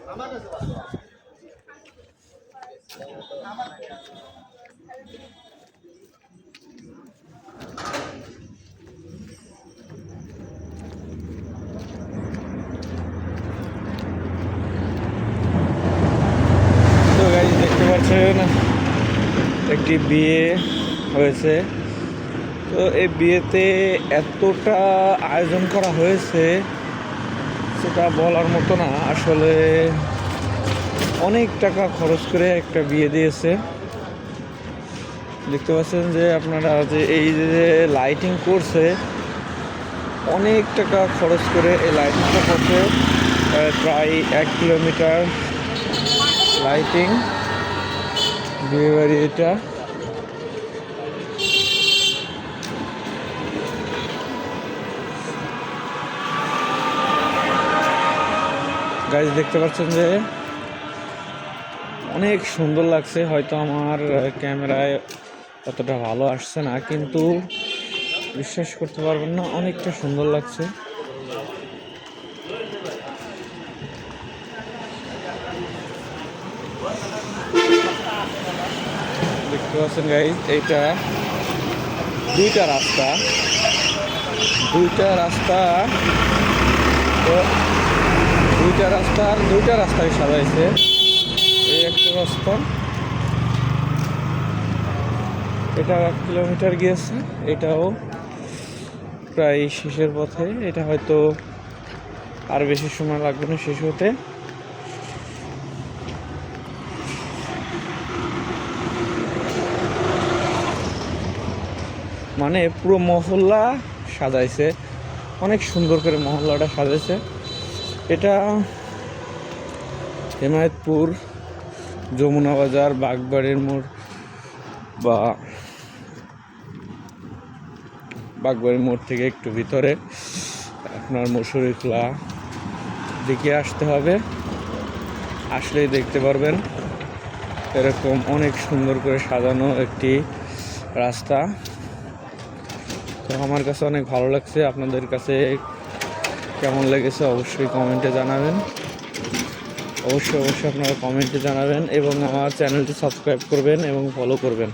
তো গাইস দেখতে পাচ্ছেন একটি বিয়ে হয়েছে। তো এই বিয়েতে এতটা আয়োজন করা হয়েছে সেটা বলার মতো না। আসলে অনেক টাকা খরচ করে একটা বিয়ে দিয়েছে। দেখতে পাচ্ছেন যে আপনারা যে এই যে লাইটিং করছে, অনেক টাকা খরচ করে এই লাইটিংটা করছে। প্রায় 1 কিলোমিটার লাইটিং বিয়ে বাড়ি এটা। গাইজ দেখতে পাচ্ছেন যে অনেক সুন্দর লাগছে। হয়তো আমার ক্যামেরায় অতটা ভালো আসছে না, কিন্তু বিশ্বাস করতে পারবেন না, অনেকটা সুন্দর লাগছে। দেখতে পাচ্ছেন গাইজ এইটা দুইটা রাস্তা তো দুইটা রাস্তায় সাজাইছে। এই একটা রাস্তা, এটা 1 কিলোমিটার গিয়েছে, এটাও প্রায় শেষের পথে। এটা হয়তো আর বেশি সময় লাগবে না শেষ হতে। মানে পুরো মহল্লা সাজাইছে, অনেক সুন্দর করে মহল্লাটা সাজাইছে। এটা হেমায়তপুর, যমুনা বাজার, বাগবাড়ির মোড় বা বাগবাড়ির মোড় থেকে একটু ভিতরে আপনার মুসুরিখোলা দিকে আসতে হবে। আসলেই দেখতে পারবেন এরকম অনেক সুন্দর করে সাজানো একটি রাস্তা। তো আমার কাছে অনেক ভালো লাগছে। আপনাদের কাছে কেমন লেগেছে অবশ্যই কমেন্টে জানাবেন। অবশ্যই আপনারা কমেন্টে জানাবেন এবং আমার চ্যানেলটি সাবস্ক্রাইব করবেন এবং ফলো করবেন।